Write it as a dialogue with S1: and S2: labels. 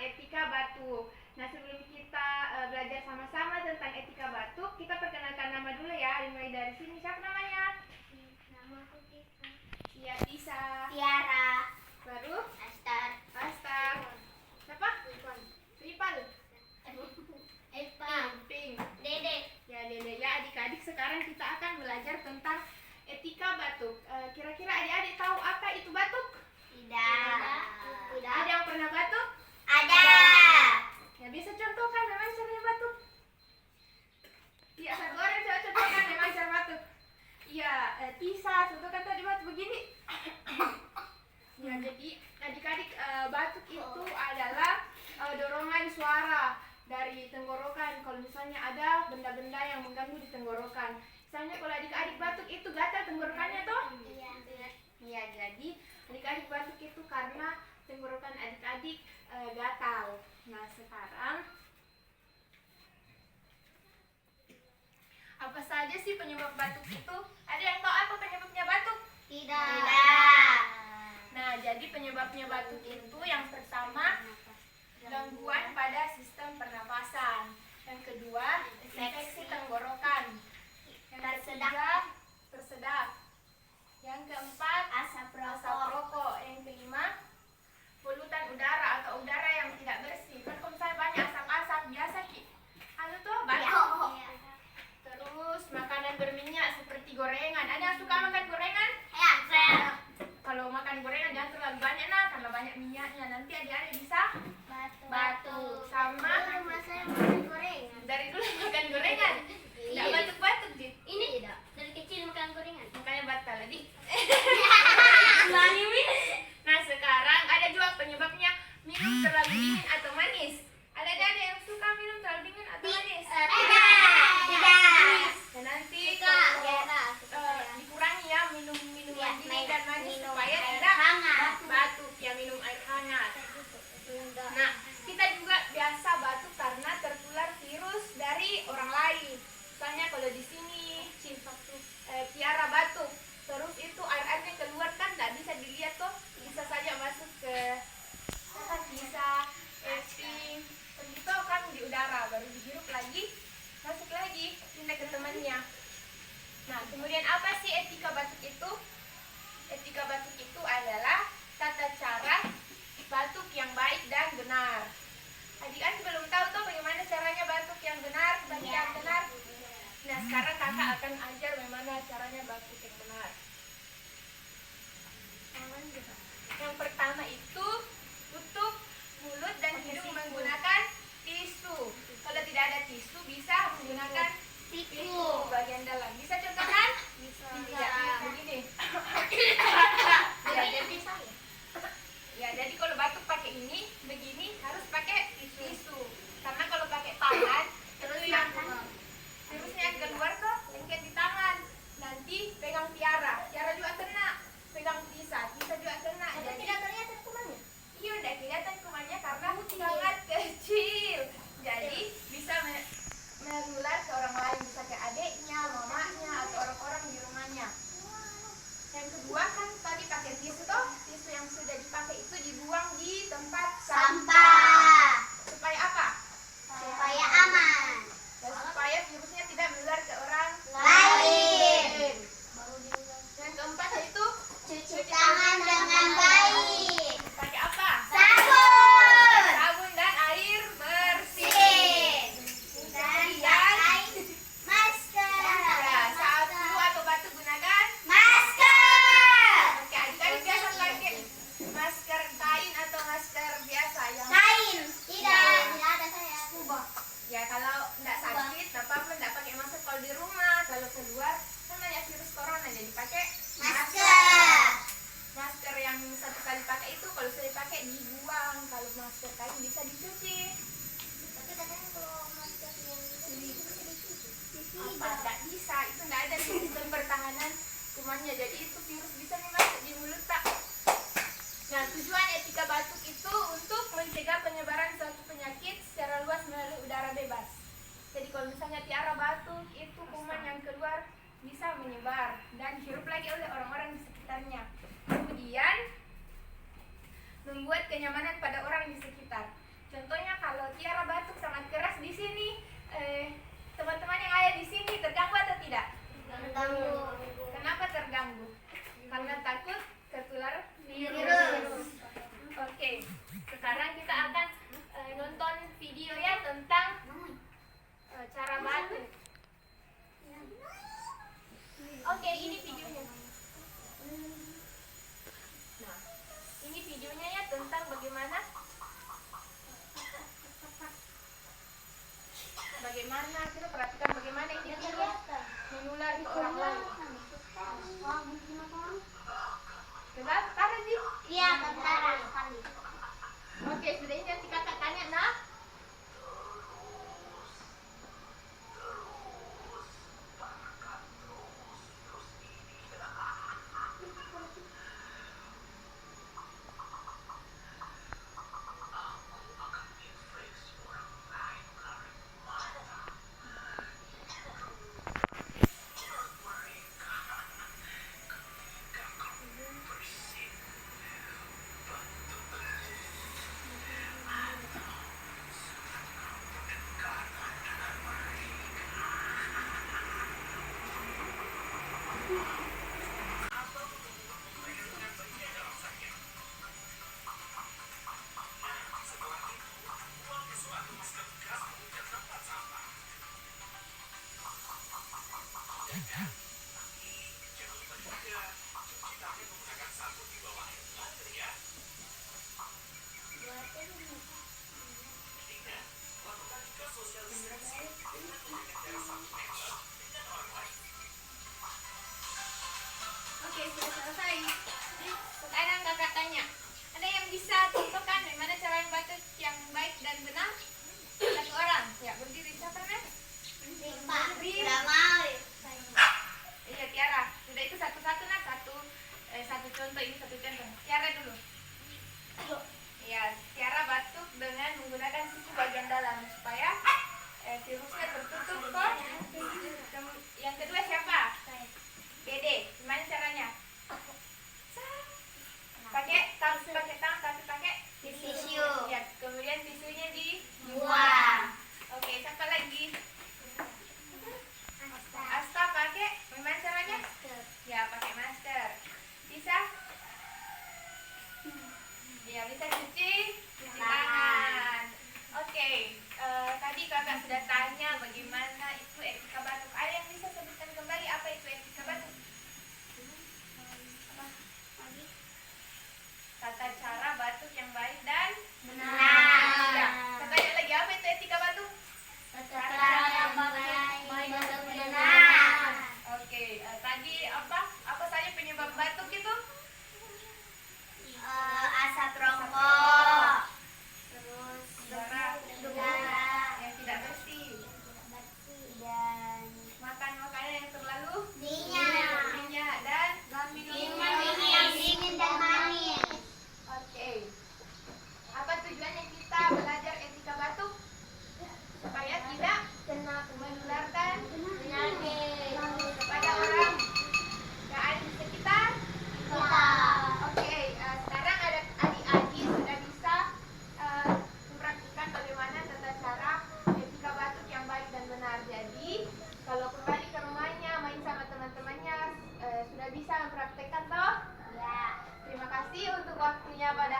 S1: etika batuk. Nah, sebelum kita belajar sama-sama tentang etika batuk, kita perkenalkan nama dulu ya. Dimulai dari sini. Siapa namanya?
S2: Nama aku Tisa.
S1: Iya, Tisa.
S2: Tiara.
S1: Baru?
S2: Astar.
S1: Siapa? Ripal. Ping.
S2: Dede.
S1: Ya, Dede. Ya, adik-adik, sekarang kita akan belajar tentang etika batuk. Kira-kira adik-adik tahu apa itu batuk?
S2: Tidak.
S1: Ada yang pernah batuk?
S2: Ada.
S1: Ya, bisa contohkan memang caranya batuk? Iya, satu orang coba contohkan memang cara batuk. Iya, Tisa, contohkan tadi batuk begini. Ya, jadi adik-adik, batuk itu adalah dorongan suara dari tenggorokan. Kalau misalnya ada benda-benda yang mengganggu di tenggorokan. Misalnya kalau adik-adik batuk itu gatal tenggorokannya toh?
S2: Iya.
S1: Iya, jadi adik-adik batuk itu karena tenggorokan adik-adik gatal. Nah, sekarang apa saja sih penyebab batuk itu? Ada yang tahu apa penyebabnya batuk?
S2: Tidak.
S1: Nah, jadi penyebabnya batuk itu yang pertama gangguan pada sistem pernapasan. Yang kedua, infeksi tenggorokan. Yang ketiga, tersedak. Yang keempat,
S2: Asap
S1: asap rokok. Yang kelima, polutan udara atau udara yang tidak bersih. Kan kalau misalnya banyak asap-asap biasa tuh batuk. Terus makanan berminyak seperti gorengan. Ada yang suka makan gorengan?
S2: Ya, saya.
S1: Kalau makan gorengan jangan terlalu banyak karena banyak minyaknya. Nanti adik-adik bisa batuk. Sama
S2: Rumah saya makan gorengan.
S1: dari dulu makan gorengan. Tidak batuk-batuk sih.
S2: Ini tidak. Dari kecil makan gorengan.
S1: Makanya batal tadi. Nah, sekarang ada juga penyebabnya minum terlalu dingin atau manis. Ada adik-adik yang suka minum terlalu dingin atau manis?
S2: Tidak.
S1: Dan nanti
S2: Suka.
S1: dikurangi ya minum minuman dingin dan manis
S2: Minum
S1: supaya
S2: air
S1: tidak
S2: hangat.
S1: batuk. Ya, minum air hangat. Nah, kita juga biasa batuk karena tertular virus dari orang lain. Misalnya kalau di sini Tiara batuk, terus itu air-airnya keluar kan nggak bisa dilihat tuh, bisa saja masuk ke Tisa, Ping, begitu kan di udara, baru dihirup lagi, masuk lagi, pindah ke temannya. Nah, kemudian apa sih etika batuk itu? Etika batuk itu adalah tata cara batuk yang baik dan benar. Adik-adik belum tahu tuh bagaimana caranya batuk yang benar, batuk yang benar. Nah, sekarang kakak akan ajar bagaimana caranya batuk yang benar. Yang pertama itu tutup mulut dan hidung menggunakan tisu. Kalau tidak ada tisu bisa menggunakan tisu bagian dalam. Bisa contohkan? Bisa. Begini. Ya, jadi kalau batuk pakai ini, begini harus pakai tisu. Karena kalau pakai tangan, terus yang virusnya yang keluar tuh lengket di tangan. Nanti pegang Tiara juga kena. Pegang Tisa juga kena. Jadi
S2: Tidak kelihatan kumannya.
S1: iya, udah kelihatan kumannya karena sangat kecil. Jadi bisa menular ke orang lain, bisa ke adiknya, mamanya, atau orang-orang di rumahnya. Yang kedua kan tadi pakai tisu toh, tisu yang sudah dipakai itu dibuang di tempat
S2: Sampah.
S1: supaya apa?
S2: Supaya aman.
S1: Dan supaya virusnya tidak menular ke orang
S2: Lain.
S1: Yang keempat yaitu
S2: Cuci tangan dengan baik.
S1: pakai apa?
S2: Sabun.
S1: Sabun dan air bersih.
S2: Dan
S1: Kemudian
S2: pakai masker.
S1: ya, saat flu atau batuk gunakan
S2: Masker.
S1: Oke, adik-adik biasa pakai masker kain atau masker biasa yang
S2: Kain. Tidak ada saya.
S1: ya kalau tidak sakit, tidak apa-apa, tidak pakai masker kalau di rumah. Kalau keluar kan banyak virus corona, jadi pakai
S2: Masker.
S1: Masker yang satu kali pakai itu kalau sudah dipakai dibuang. Kalau masker kain bisa dicuci.
S2: Tapi katanya kalau masker yang
S1: Apa? Tidak bisa, itu tidak ada sistem pertahanan kumannya. Jadi itu virus bisa nih masuk di mulut tak. Nah, tujuan etika batuk itu untuk mencegah penyebaran suatu penyakit secara luas melalui udara bebas. Jadi kalau misalnya Tiara batuk, itu kuman yang keluar bisa menyebar dan dihirup lagi oleh orang-orang di sekitarnya. Kemudian membuat kenyamanan pada orang di sekitar. bagaimana, kita perhatikan bagaimana ini virus menular ke orang lain. Coba taruh di.
S2: Iya, tentara sekali.
S1: Oke, sudah ini nanti kakak tanya nah. Oke, sudah selesai. Sekarang kakak tanya, ada yang bisa contohkan bagaimana cara membatik yang baik dan benar? Satu orang, ya berdiri. Siapa namanya?
S2: Rifa. Udah mau.
S1: Iya, Tiara. Sudah itu satu-satu nah, satu contoh, ini satu contoh. Tiara dulu. Ya, Tiara batuk dengan menggunakan siku bagian dalam supaya virusnya tertutup kok. Yang kedua siapa? Dede. Gimana caranya? Pakai tangan, tapi pakai
S2: Tisu.
S1: Ya, kemudian tisunya
S2: Buang.
S1: Oke, siapa lagi? Asta pakai gimana caranya? Ya, pakai masker. Bisa? Ya, bisa cuci tangan. Oke, tadi kakak sudah tanya bagaimana itu etika batuk. Ada yang bisa sebutkan kembali apa itu etika batuk? Tata cara batuk yang baik dan
S2: Benar.
S1: Ya. Saya tanya lagi, apa itu etika batuk?
S2: Tentara baik dan benar.
S1: Oke, tadi apa saja penyebab batuk itu?
S2: Asap rokok.
S1: Terus
S2: Udara
S1: yang tidak bersih,
S2: dan
S1: makan makanan yang terlalu
S2: minyak
S1: dan
S2: minuman dingin dan manis.
S1: Oke. Apa tujuannya kita belajar etika batuk? Supaya tidak menularkan
S2: Penyakit.
S1: kepada orang yang ada di sekitar. Oke, sekarang ada adik-adik sudah bisa mempraktikkan bagaimana tata cara etika batuk yang baik dan benar. Jadi, kalau kembali ke rumahnya, main sama teman-temannya, sudah bisa mempraktikkan toh?
S2: Ya.
S1: Terima kasih untuk waktunya pada